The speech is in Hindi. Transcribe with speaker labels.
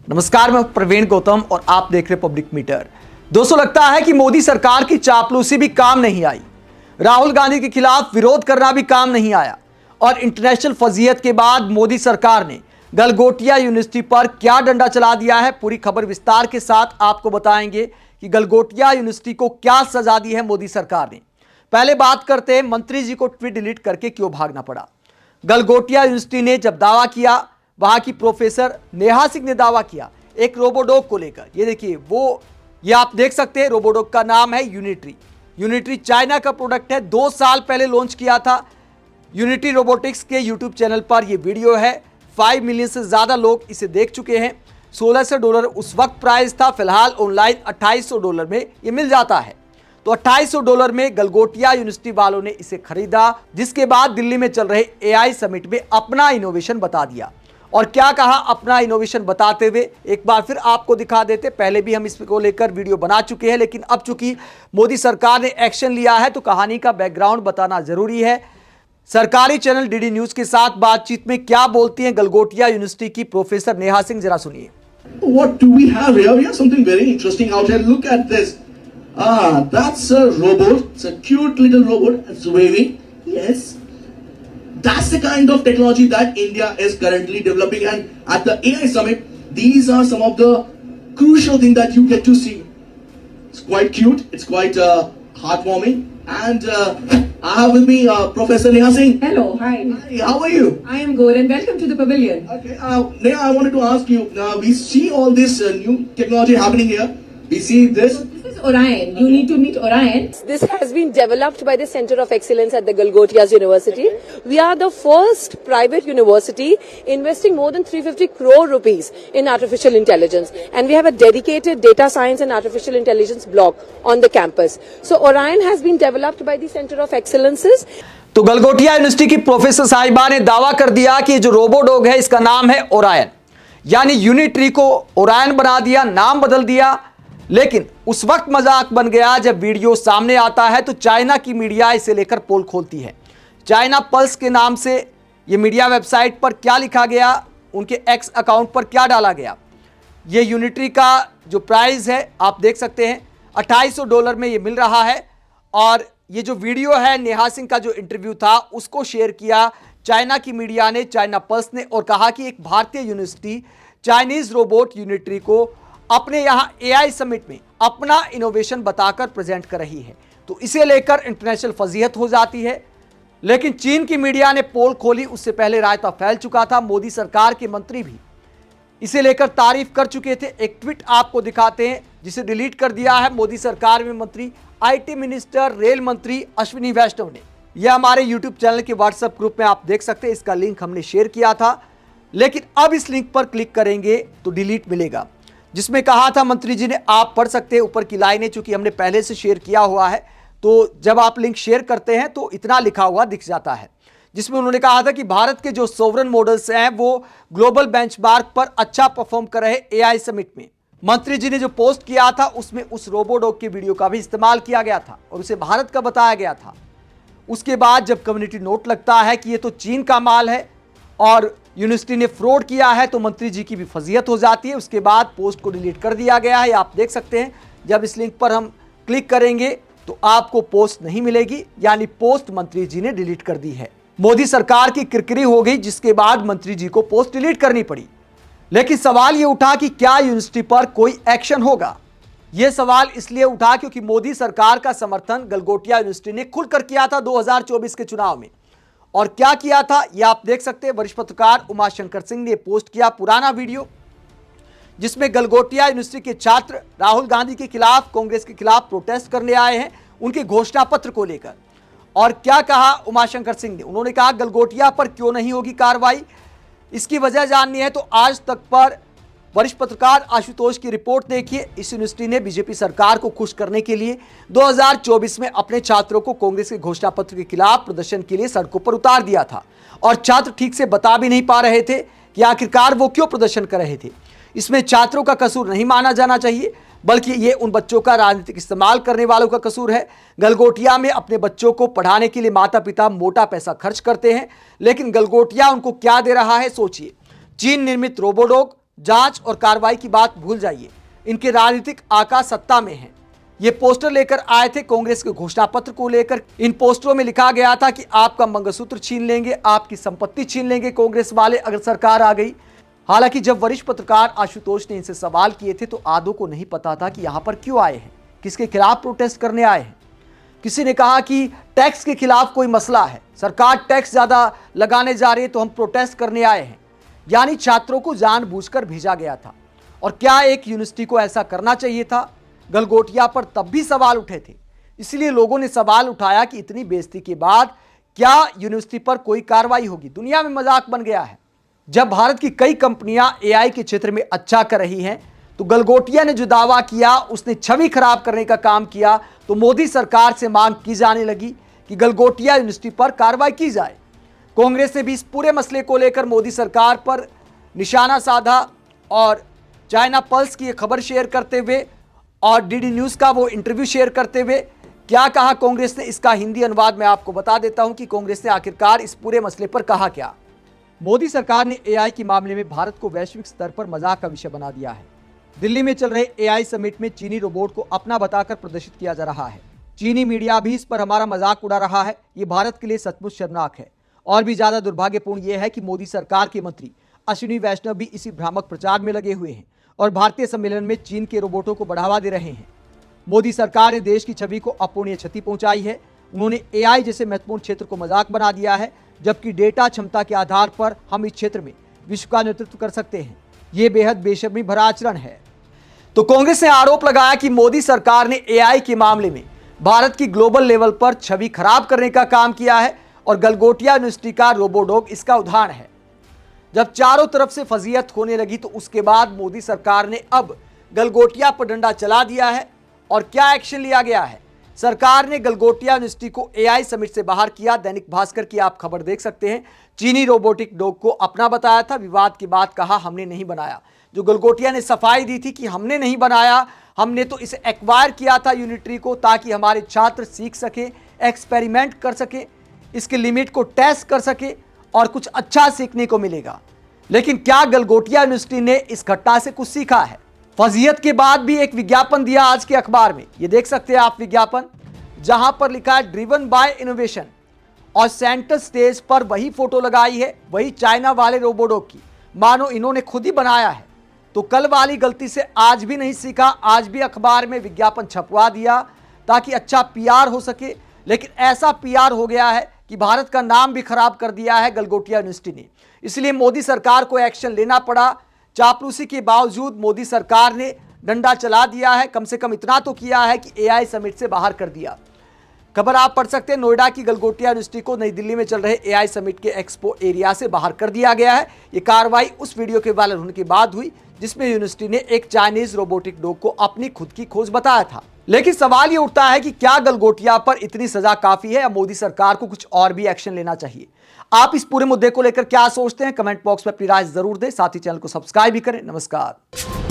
Speaker 1: नमस्कार, मैं प्रवीण गौतम और आप देख रहे पब्लिक मीटर। दोस्तों, लगता है कि मोदी सरकार की चापलूसी भी काम नहीं आई, राहुल गांधी के खिलाफ विरोध करना भी काम नहीं आया और इंटरनेशनल फजीहत के बाद मोदी सरकार ने गलगोटिया यूनिवर्सिटी पर क्या डंडा चला दिया है। पूरी खबर विस्तार के साथ आपको बताएंगे कि गलगोटिया यूनिवर्सिटी को क्या सजा दी है मोदी सरकार ने। पहले बात करते हैं मंत्री जी को ट्वीट डिलीट करके क्यों भागना पड़ा। गलगोटिया यूनिवर्सिटी ने जब दावा किया, वहां की प्रोफेसर नेहा सिंह ने दावा किया एक रोबोडॉग को लेकर। ये देखिए, ये आप देख सकते हैं, रोबोडॉग का नाम है यूनिट्री। यूनिट्री चाइना का प्रोडक्ट है, 2 साल पहले लॉन्च किया था। यूनिट्री रोबोटिक्स के यूट्यूब चैनल पर यह वीडियो है, 5 मिलियन से ज्यादा लोग इसे देख चुके हैं। $1600 उस वक्त प्राइस था, फिलहाल ऑनलाइन $2800 में ये मिल जाता है। तो $2800 में गलगोटिया यूनिवर्सिटी वालों ने इसे खरीदा, जिसके बाद दिल्ली में चल रहे एआई समिट में अपना इनोवेशन बता दिया। और क्या कहा अपना इनोवेशन बताते हुए, एक बार फिर आपको दिखा देते। पहले भी हम इसको लेकर वीडियो बना चुके हैं, लेकिन अब चूंकि मोदी सरकार ने एक्शन लिया है तो कहानी का बैकग्राउंड बताना जरूरी है। सरकारी चैनल डीडी न्यूज के साथ बातचीत में क्या बोलती हैं गलगोटिया यूनिवर्सिटी की प्रोफेसर नेहा सिंह, जरा सुनिए।
Speaker 2: What do we have here? We have something very interesting out here. Look at this. That's a robot. It's a cute little robot. It's waving. Yes. That's the kind of technology that India is currently developing, and at the AI summit, these are some of the crucial things that you get to see. It's quite cute. It's quite heartwarming, and I have with me Professor Neha Singh.
Speaker 3: Hello, hi.
Speaker 2: Hi, how are you?
Speaker 3: I am good and welcome to the pavilion.
Speaker 2: Okay, Neha, I wanted to ask you. We see all this new technology happening here. We see this.
Speaker 3: This is Orion. You need to meet Orion.
Speaker 4: This has been developed by the Center of Excellence at the Galgotias University. We are the first private university investing more than 350 crore rupees in artificial intelligence, and we have a dedicated data science and artificial intelligence block on the campus. So Orion has been developed by the Center of Excellences.
Speaker 1: तो गलगोटिया यूनिवर्सिटी की प्रोफेसर साहिबा ने दावा कर दिया कि जो रोबोडॉग है इसका नाम है ओरायन, यानी यूनिट्री को ओरायन बना दिया, नाम बदल दिया। लेकिन उस वक्त मजाक बन गया जब वीडियो सामने आता है तो चाइना की मीडिया इसे लेकर पोल खोलती है। चाइना पल्स के नाम से ये मीडिया वेबसाइट पर क्या लिखा गया, उनके एक्स अकाउंट पर क्या डाला गया। ये यूनिट्री का जो प्राइस है आप देख सकते हैं, $2800 में ये मिल रहा है। और ये जो वीडियो है, नेहा सिंह का जो इंटरव्यू था, उसको शेयर किया चाइना की मीडिया ने, चाइना पल्स ने, और कहा कि एक भारतीय यूनिवर्सिटी चाइनीज रोबोट यूनिट्री को अपने यहां एआई समिट में अपना इनोवेशन बताकर प्रेजेंट कर रही है। तो इसे लेकर इंटरनेशनल फजीहत हो जाती है। लेकिन चीन की मीडिया ने पोल खोली, उससे पहले रायता फैल चुका था। मोदी सरकार के मंत्री भी इसे लेकर तारीफ कर चुके थे। एक ट्वीट आपको दिखाते हैं जिसे डिलीट कर दिया है मोदी सरकार में मंत्री, आईटी मिनिस्टर, रेल मंत्री अश्विनी वैष्णव ने। यह हमारे यूट्यूब चैनल के व्हाट्सएप ग्रुप में आप देख सकते हैं, इसका लिंक हमने शेयर किया था। लेकिन अब इस लिंक पर क्लिक करेंगे तो डिलीट मिलेगा, जिसमें कहा था मंत्री जी ने, आप पढ़ सकते हैं ऊपर की लाइनें, चूंकि हमने पहले से शेयर किया हुआ है। तो जब आप लिंक शेयर करते हैं तो इतना लिखा हुआ दिख जाता है, जिसमें उन्होंने कहा था कि भारत के जो सोवरन मॉडल्स हैं वो ग्लोबल बेंचमार्क पर अच्छा परफॉर्म कर रहे एआई समिट में। मंत्री जी ने जो पोस्ट किया था उसमें उस रोबोडॉग की वीडियो का भी इस्तेमाल किया गया था और उसे भारत का बताया गया था। उसके बाद जब कम्युनिटी नोट लगता है कि ये तो चीन का माल है और यूनिवर्सिटी ने फ्रॉड किया है, तो मंत्री जी की भी फजीहत हो जाती है। उसके बाद पोस्ट को डिलीट कर दिया गया है, आप देख सकते हैं। जब इस लिंक पर हम क्लिक करेंगे तो आपको पोस्ट नहीं मिलेगी, यानी पोस्ट मंत्री जी ने डिलीट कर दी है। मोदी सरकार की किरकिरी हो गई, जिसके बाद मंत्री जी को पोस्ट डिलीट करनी पड़ी। लेकिन सवाल यह उठा कि क्या यूनिवर्सिटी पर कोई एक्शन होगा। यह सवाल इसलिए उठा क्योंकि मोदी सरकार का समर्थन गलगोटिया यूनिवर्सिटी ने खुलकर किया था 2024 के चुनाव में। और क्या किया था यह आप देख सकते हैं। वरिष्ठ पत्रकार उमाशंकर सिंह ने पोस्ट किया पुराना वीडियो, जिसमें गलगोटिया यूनिवर्सिटी के छात्र राहुल गांधी के खिलाफ, कांग्रेस के खिलाफ प्रोटेस्ट करने आए हैं उनके घोषणा पत्र को लेकर। और क्या कहा उमाशंकर सिंह ने, उन्होंने कहा गलगोटिया पर क्यों नहीं होगी कार्रवाई, इसकी वजह जाननी है तो आज तक पर वरिष्ठ पत्रकार आशुतोष की रिपोर्ट देखिए। इस यूनिवर्सिटी ने बीजेपी सरकार को खुश करने के लिए 2024 में अपने छात्रों को कांग्रेस के घोषणा पत्र के खिलाफ प्रदर्शन के लिए सड़कों पर उतार दिया था। और छात्र ठीक से बता भी नहीं पा रहे थे कि आखिरकार वो क्यों प्रदर्शन कर रहे थे। इसमें छात्रों का कसूर नहीं माना जाना चाहिए, बल्कि ये उन बच्चों का राजनीतिक इस्तेमाल करने वालों का कसूर है। गलगोटिया में अपने बच्चों को पढ़ाने के लिए माता पिता मोटा पैसा खर्च करते हैं, लेकिन गलगोटिया उनको क्या दे रहा है सोचिए। चीन निर्मित रोबोडॉग जांच और कार्रवाई की बात भूल जाइए, इनके राजनीतिक आका सत्ता में हैं। ये पोस्टर लेकर आए थे कांग्रेस के घोषणा पत्र को लेकर। इन पोस्टरों में लिखा गया था कि आपका मंगलसूत्र छीन लेंगे, आपकी संपत्ति छीन लेंगे कांग्रेस वाले अगर सरकार आ गई। हालांकि जब वरिष्ठ पत्रकार आशुतोष ने इनसे सवाल किए थे तो आदो को नहीं पता था कि यहां पर क्यों आए हैं, किसके खिलाफ प्रोटेस्ट करने आए हैं। किसी ने कहा कि टैक्स के खिलाफ कोई मसला है, सरकार टैक्स ज्यादा लगाने जा रही है तो हम प्रोटेस्ट करने आए हैं। यानी छात्रों को जानबूझकर भेजा गया था। और क्या एक यूनिवर्सिटी को ऐसा करना चाहिए था? गलगोटिया पर तब भी सवाल उठे थे, इसलिए लोगों ने सवाल उठाया कि इतनी बेइज्जती के बाद क्या यूनिवर्सिटी पर कोई कार्रवाई होगी? दुनिया में मजाक बन गया है। जब भारत की कई कंपनियां एआई के क्षेत्र में अच्छा कर रही हैं तो गलगोटिया ने जो दावा किया, उसने छवि खराब करने का काम किया, तो मोदी सरकार से मांग की जाने लगी कि गलगोटिया यूनिवर्सिटी पर कार्रवाई की जाए। कांग्रेस ने भी इस पूरे मसले को लेकर मोदी सरकार पर निशाना साधा और चाइना पल्स की खबर शेयर करते हुए और डीडी न्यूज़ का वो इंटरव्यू शेयर करते हुए क्या कहा कांग्रेस ने, इसका हिंदी अनुवाद मैं आपको बता देता हूं कि कांग्रेस ने आखिरकार इस पूरे मसले पर कहा क्या। मोदी सरकार ने एआई के मामले में भारत को वैश्विक स्तर पर मजाक का विषय बना दिया है। दिल्ली में चल रहे एआई समिट में चीनी रोबोट को अपना बताकर प्रदर्शित किया जा रहा है। चीनी मीडिया भी इस पर हमारा मजाक उड़ा रहा है। ये भारत के लिए सचमुच शर्मनाक है। और भी ज्यादा दुर्भाग्यपूर्ण यह है कि मोदी सरकार के मंत्री अश्विनी वैष्णव भी इसी भ्रामक प्रचार में लगे हुए हैं और भारतीय सम्मेलन में चीन के रोबोटों को बढ़ावा दे रहे हैं। मोदी सरकार ने देश की छवि को अपूरणीय क्षति पहुंचाई है। उन्होंने एआई जैसे महत्वपूर्ण क्षेत्र को मजाक बना दिया है, जबकि डेटा क्षमता के आधार पर हम इस क्षेत्र में विश्व का नेतृत्व कर सकते हैं। ये बेहद बेशर्मी भरा आचरण है। तो कांग्रेस ने आरोप लगाया कि मोदी सरकार ने एआई के मामले में भारत की ग्लोबल लेवल पर छवि खराब करने का काम किया है और गलगोटिया यूनिवर्सिटी का रोबोडॉग इसका उदाहरण है। जब चारों तरफ से फजीहत होने लगी तो उसके बाद मोदी सरकार ने अब गलगोटिया पर डंडा चला दिया है। और क्या एक्शन लिया गया है? सरकार ने गलगोटिया यूनिवर्सिटी को एआई समिट से बाहर किया। दैनिक भास्कर की आप खबर देख सकते हैं। चीनी रोबोटिक डॉग को अपना बताया था, विवाद के बाद कहा हमने नहीं बनाया। जो गलगोटिया ने सफाई दी थी कि हमने नहीं बनाया, हमने तो इसे एक्वायर किया था यूनिट्री को, ताकि हमारे छात्र सीख सके, एक्सपेरिमेंट कर सके, इसके लिमिट को टेस्ट कर सके और कुछ अच्छा सीखने को मिलेगा। लेकिन क्या गलगोटिया यूनिवर्सिटी ने इस घटना से कुछ सीखा है? फजीहत के बाद भी एक विज्ञापन दिया आज के अखबार में, ये देख सकते हैं आप विज्ञापन, जहां पर लिखा है ड्रिवन बाय इनोवेशन और सेंटर स्टेज पर वही फोटो लगाई है, वही चाइना वाले रोबोडॉग की, मानो इन्होंने खुद ही बनाया है। तो कल वाली गलती से आज भी नहीं सीखा, आज भी अखबार में विज्ञापन छपवा दिया ताकि अच्छा पीआर हो सके। लेकिन ऐसा पीआर हो गया है कि भारत का नाम भी खराब कर दिया है गलगोटिया यूनिवर्सिटी ने। इसलिए मोदी सरकार को एक्शन लेना पड़ा। चापलूसी के बावजूद मोदी सरकार ने डंडा चला दिया है। कम से कम इतना तो किया है कि एआई समिट से बाहर कर दिया। खबर आप पढ़ सकते हैं, नोएडा की गलगोटिया यूनिवर्सिटी को नई दिल्ली में चल रहे एआई समिट के एक्सपो एरिया से बाहर कर दिया गया है। ये कार्रवाई उस वीडियो के वायरल होने के बाद हुई जिसमें यूनिवर्सिटी ने एक चाइनीज रोबोटिक डॉग को अपनी खुद की खोज बताया था। लेकिन सवाल ये उठता है कि क्या गलगोटिया पर इतनी सजा काफी है या मोदी सरकार को कुछ और भी एक्शन लेना चाहिए? आप इस पूरे मुद्दे को लेकर क्या सोचते हैं? कमेंट बॉक्स में अपनी राय जरूर दें। साथ ही चैनल को सब्सक्राइब भी करें। नमस्कार।